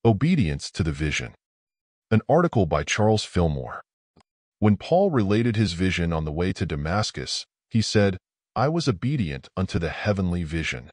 Obedience to the Vision. An article by Charles Fillmore. When Paul related his vision on the way to Damascus, he said, "I was obedient unto the heavenly vision."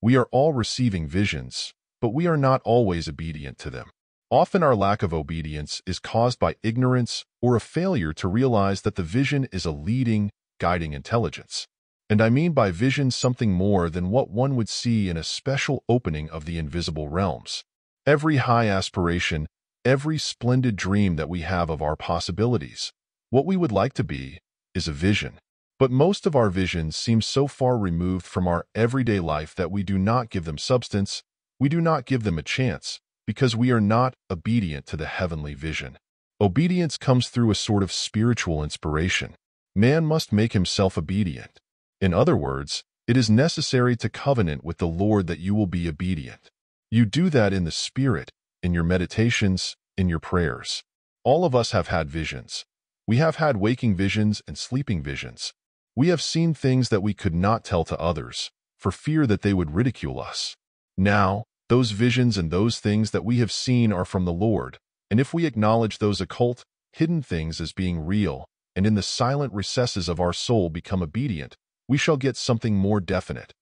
We are all receiving visions, but we are not always obedient to them. Often our lack of obedience is caused by ignorance or a failure to realize that the vision is a leading, guiding intelligence. And I mean by vision something more than what one would see in a special opening of the invisible realms. Every high aspiration, every splendid dream that we have of our possibilities, what we would like to be, is a vision. But most of our visions seem so far removed from our everyday life that we do not give them substance, we do not give them a chance, because we are not obedient to the heavenly vision. Obedience comes through a sort of spiritual inspiration. Man must make himself obedient. In other words, it is necessary to covenant with the Lord that you will be obedient. You do that in the Spirit, in your meditations, in your prayers. All of us have had visions. We have had waking visions and sleeping visions. We have seen things that we could not tell to others, for fear that they would ridicule us. Now, those visions and those things that we have seen are from the Lord, and if we acknowledge those occult, hidden things as being real, and in the silent recesses of our soul become obedient, we shall get something more definite.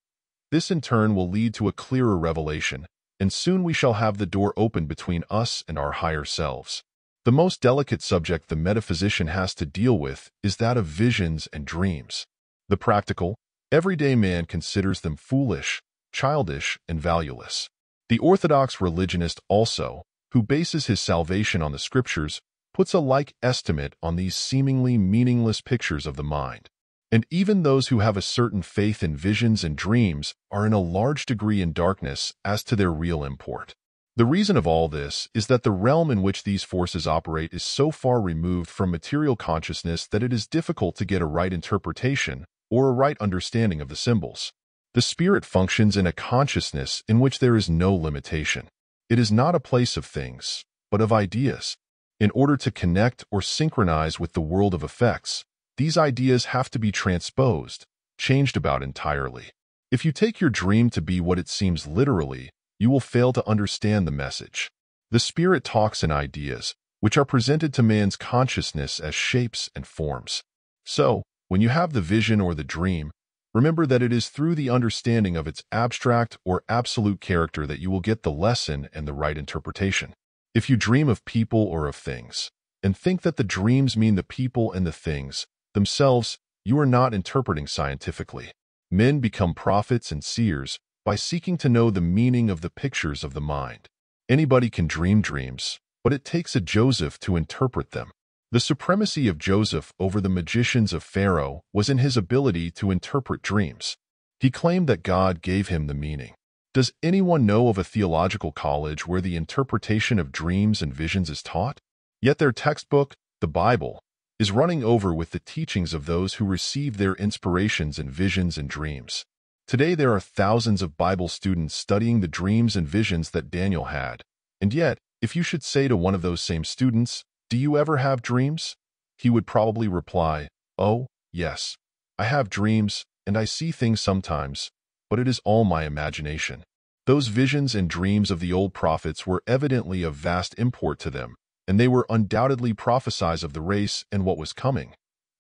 This in turn will lead to a clearer revelation, and soon we shall have the door open between us and our higher selves. The most delicate subject the metaphysician has to deal with is that of visions and dreams. The practical, everyday man considers them foolish, childish, and valueless. The orthodox religionist also, who bases his salvation on the scriptures, puts a like estimate on these seemingly meaningless pictures of the mind. And even those who have a certain faith in visions and dreams are in a large degree in darkness as to their real import. The reason of all this is that the realm in which these forces operate is so far removed from material consciousness that it is difficult to get a right interpretation or a right understanding of the symbols. The spirit functions in a consciousness in which there is no limitation. It is not a place of things, but of ideas. In order to connect or synchronize with the world of effects, these ideas have to be transposed, changed about entirely. If you take your dream to be what it seems literally, you will fail to understand the message. The spirit talks in ideas, which are presented to man's consciousness as shapes and forms. So, when you have the vision or the dream, remember that it is through the understanding of its abstract or absolute character that you will get the lesson and the right interpretation. If you dream of people or of things, and think that the dreams mean the people and the things themselves, you are not interpreting scientifically. Men become prophets and seers by seeking to know the meaning of the pictures of the mind. Anybody can dream dreams, but it takes a Joseph to interpret them. The supremacy of Joseph over the magicians of Pharaoh was in his ability to interpret dreams. He claimed that God gave him the meaning. Does anyone know of a theological college where the interpretation of dreams and visions is taught? Yet their textbook, the Bible, is running over with the teachings of those who received their inspirations in visions and dreams. Today there are thousands of Bible students studying the dreams and visions that Daniel had. And yet, if you should say to one of those same students, "Do you ever have dreams?" he would probably reply, "Oh, yes, I have dreams, and I see things sometimes, but it is all my imagination." Those visions and dreams of the old prophets were evidently of vast import to them, and they were undoubtedly prophesies of the race and what was coming.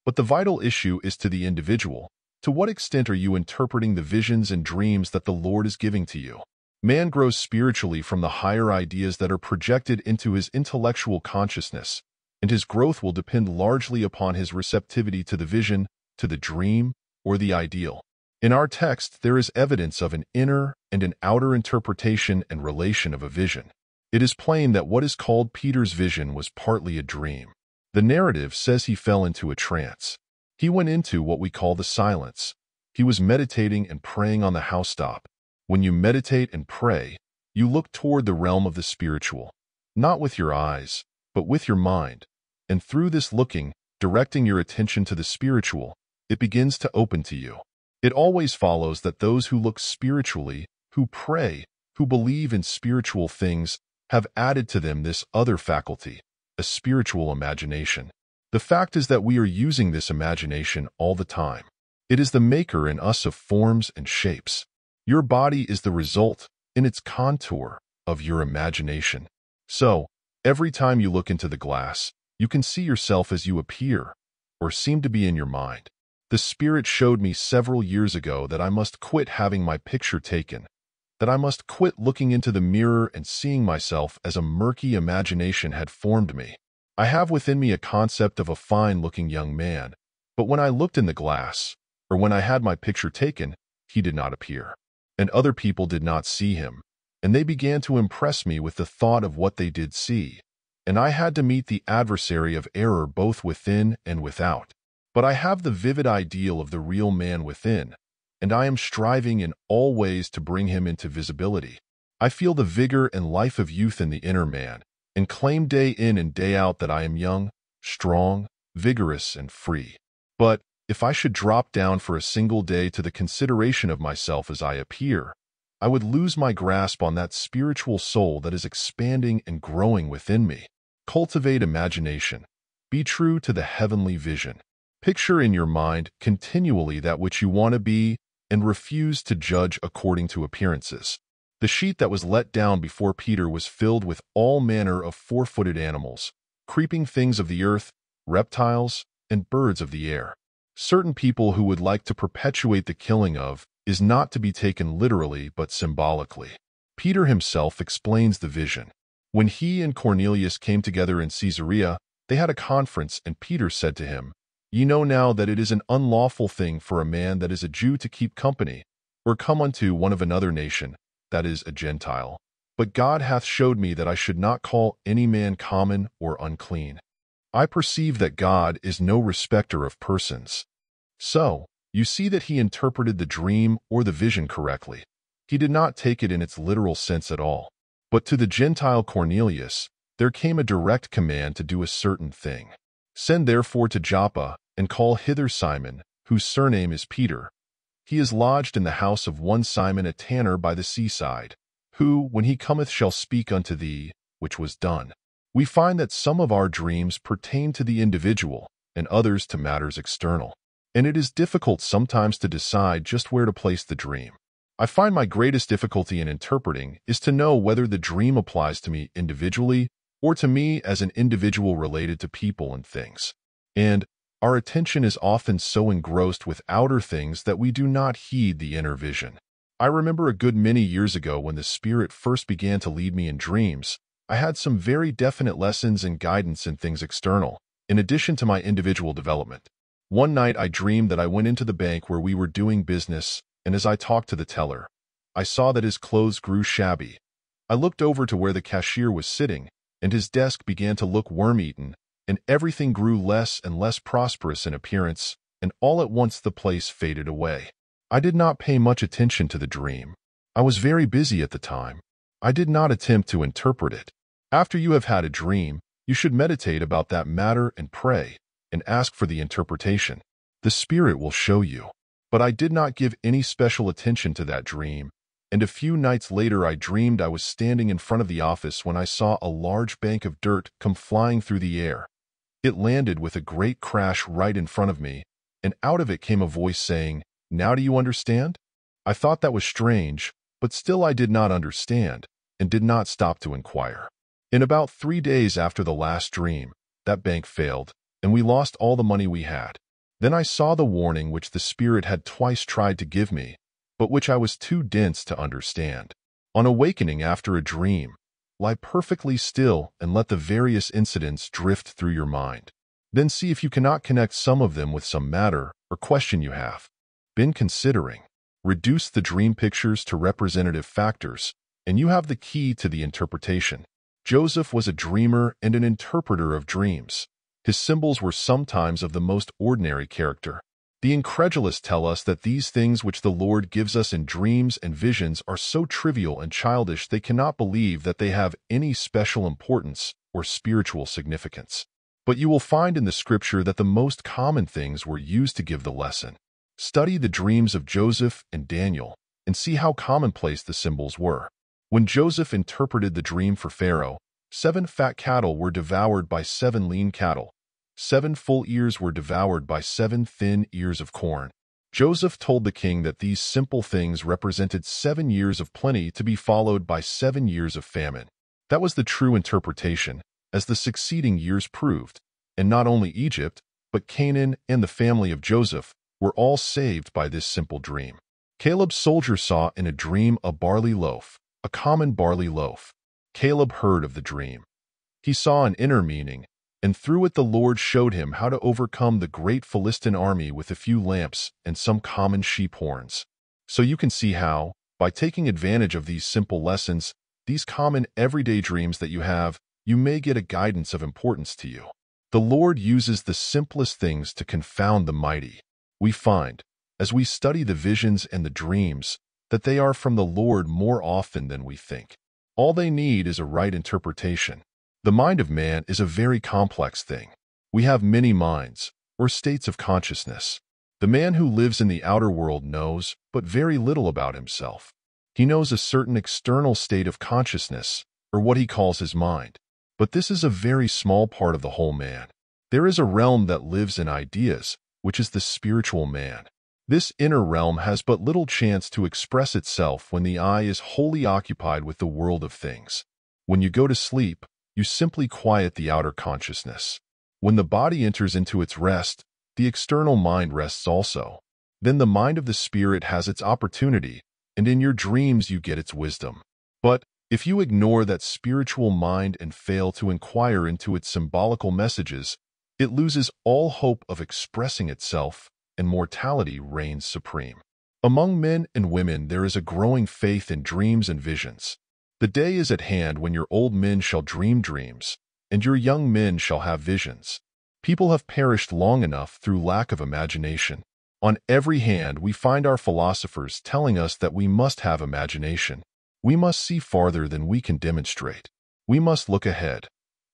But the vital issue is to the individual. To what extent are you interpreting the visions and dreams that the Lord is giving to you? Man grows spiritually from the higher ideas that are projected into his intellectual consciousness, and his growth will depend largely upon his receptivity to the vision, to the dream, or the ideal. In our text, there is evidence of an inner and an outer interpretation and relation of a vision. It is plain that what is called Peter's vision was partly a dream. The narrative says he fell into a trance. He went into what we call the silence. He was meditating and praying on the housetop. When you meditate and pray, you look toward the realm of the spiritual, not with your eyes, but with your mind. And through this looking, directing your attention to the spiritual, it begins to open to you. It always follows that those who look spiritually, who pray, who believe in spiritual things, have added to them this other faculty, a spiritual imagination. The fact is that we are using this imagination all the time. It is the maker in us of forms and shapes. Your body is the result, in its contour, of your imagination. So, every time you look into the glass, you can see yourself as you appear, or seem to be in your mind. The Spirit showed me several years ago that I must quit having my picture taken, that I must quit looking into the mirror and seeing myself as a murky imagination had formed me. I have within me a concept of a fine-looking young man, but when I looked in the glass, or when I had my picture taken, he did not appear. And other people did not see him, and they began to impress me with the thought of what they did see, and I had to meet the adversary of error both within and without. But I have the vivid ideal of the real man within, and I am striving in all ways to bring him into visibility. I feel the vigor and life of youth in the inner man, and claim day in and day out that I am young, strong, vigorous, and free. But if I should drop down for a single day to the consideration of myself as I appear, I would lose my grasp on that spiritual soul that is expanding and growing within me. Cultivate imagination. Be true to the heavenly vision. Picture in your mind continually that which you want to be and refuse to judge according to appearances. The sheet that was let down before Peter was filled with all manner of four-footed animals, creeping things of the earth, reptiles, and birds of the air. Certain people who would like to perpetuate the killing of is not to be taken literally but symbolically. Peter himself explains the vision. When he and Cornelius came together in Caesarea, they had a conference, and Peter said to him, "Ye know now that it is an unlawful thing for a man that is a Jew to keep company, or come unto one of another nation, that is, a Gentile. But God hath showed me that I should not call any man common or unclean. I perceive that God is no respecter of persons." So, you see that he interpreted the dream or the vision correctly. He did not take it in its literal sense at all. But to the Gentile Cornelius, there came a direct command to do a certain thing. "Send therefore to Joppa, and call hither Simon, whose surname is Peter. He is lodged in the house of one Simon a tanner by the seaside, who, when he cometh, shall speak unto thee," which was done. We find that some of our dreams pertain to the individual, and others to matters external. And it is difficult sometimes to decide just where to place the dream. I find my greatest difficulty in interpreting is to know whether the dream applies to me individually or to me as an individual related to people and things. And our attention is often so engrossed with outer things that we do not heed the inner vision. I remember a good many years ago when the Spirit first began to lead me in dreams, I had some very definite lessons and guidance in things external, in addition to my individual development. One night I dreamed that I went into the bank where we were doing business, and as I talked to the teller, I saw that his clothes grew shabby. I looked over to where the cashier was sitting, and his desk began to look worm-eaten, and everything grew less and less prosperous in appearance, and all at once the place faded away. I did not pay much attention to the dream. I was very busy at the time. I did not attempt to interpret it. After you have had a dream, you should meditate about that matter and pray, and ask for the interpretation. The Spirit will show you. But I did not give any special attention to that dream, and a few nights later I dreamed I was standing in front of the office when I saw a large bank of dirt come flying through the air. It landed with a great crash right in front of me, and out of it came a voice saying, "Now do you understand?" I thought that was strange, but still I did not understand, and did not stop to inquire. In about 3 days after the last dream, that bank failed, and we lost all the money we had. Then I saw the warning which the Spirit had twice tried to give me, but which I was too dense to understand. On awakening after a dream, lie perfectly still and let the various incidents drift through your mind. Then see if you cannot connect some of them with some matter or question you have been considering. Reduce the dream pictures to representative factors, and you have the key to the interpretation. Joseph was a dreamer and an interpreter of dreams. His symbols were sometimes of the most ordinary character. The incredulous tell us that these things which the Lord gives us in dreams and visions are so trivial and childish they cannot believe that they have any special importance or spiritual significance. But you will find in the Scripture that the most common things were used to give the lesson. Study the dreams of Joseph and Daniel and see how commonplace the symbols were. When Joseph interpreted the dream for Pharaoh, 7 fat cattle were devoured by 7 lean cattle. 7 full ears were devoured by 7 thin ears of corn. Joseph told the king that these simple things represented 7 years of plenty to be followed by 7 years of famine. That was the true interpretation, as the succeeding years proved, and not only Egypt, but Canaan and the family of Joseph were all saved by this simple dream. Caleb's soldier saw in a dream a barley loaf, a common barley loaf. Caleb heard of the dream. He saw an inner meaning, and through it the Lord showed him how to overcome the great Philistine army with a few lamps and some common sheep horns. So you can see how, by taking advantage of these simple lessons, these common everyday dreams that you have, you may get a guidance of importance to you. The Lord uses the simplest things to confound the mighty. We find, as we study the visions and the dreams, that they are from the Lord more often than we think. All they need is a right interpretation. The mind of man is a very complex thing. We have many minds, or states of consciousness. The man who lives in the outer world knows but very little about himself. He knows a certain external state of consciousness, or what he calls his mind. But this is a very small part of the whole man. There is a realm that lives in ideas, which is the spiritual man. This inner realm has but little chance to express itself when the eye is wholly occupied with the world of things. When you go to sleep, you simply quiet the outer consciousness. When the body enters into its rest, the external mind rests also. Then the mind of the spirit has its opportunity, and in your dreams you get its wisdom. But if you ignore that spiritual mind and fail to inquire into its symbolical messages, it loses all hope of expressing itself, and mortality reigns supreme. Among men and women there is a growing faith in dreams and visions. The day is at hand when your old men shall dream dreams, and your young men shall have visions. People have perished long enough through lack of imagination. On every hand we find our philosophers telling us that we must have imagination. We must see farther than we can demonstrate. We must look ahead.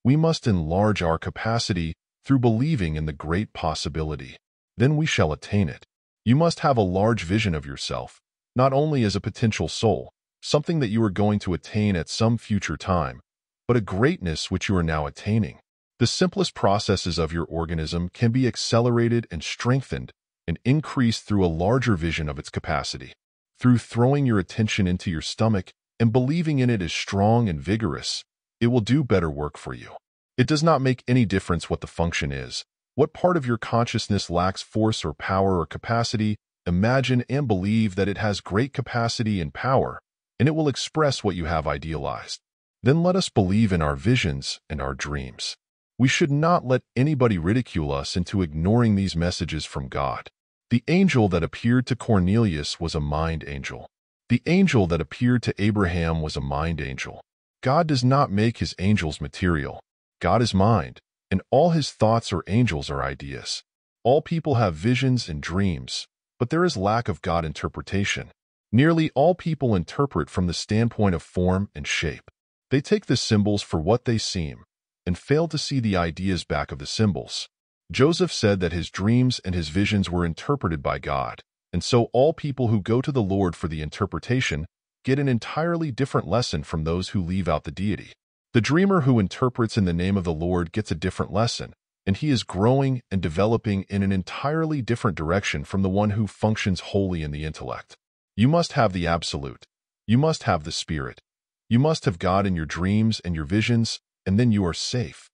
We must enlarge our capacity through believing in the great possibility. Then we shall attain it. You must have a large vision of yourself, not only as a potential soul, something that you are going to attain at some future time, but a greatness which you are now attaining. The simplest processes of your organism can be accelerated and strengthened and increased through a larger vision of its capacity. Through throwing your attention into your stomach and believing in it as strong and vigorous, it will do better work for you. It does not make any difference what the function is. What part of your consciousness lacks force or power or capacity, imagine and believe that it has great capacity and power, and it will express what you have idealized. Then let us believe in our visions and our dreams. We should not let anybody ridicule us into ignoring these messages from God. The angel that appeared to Cornelius was a mind angel. The angel that appeared to Abraham was a mind angel. God does not make his angels material. God is mind, and all his thoughts or angels are ideas. All people have visions and dreams, but there is lack of God interpretation. Nearly all people interpret from the standpoint of form and shape. They take the symbols for what they seem, and fail to see the ideas back of the symbols. Joseph said that his dreams and his visions were interpreted by God, and so all people who go to the Lord for the interpretation get an entirely different lesson from those who leave out the deity. The dreamer who interprets in the name of the Lord gets a different lesson, and he is growing and developing in an entirely different direction from the one who functions wholly in the intellect. You must have the absolute. You must have the Spirit. You must have God in your dreams and your visions, and then you are safe.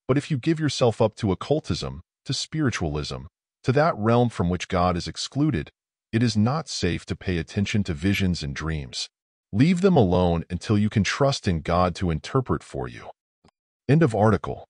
But if you give yourself up to occultism, to spiritualism, to that realm from which God is excluded, it is not safe to pay attention to visions and dreams. Leave them alone until you can trust in God to interpret for you. End of article.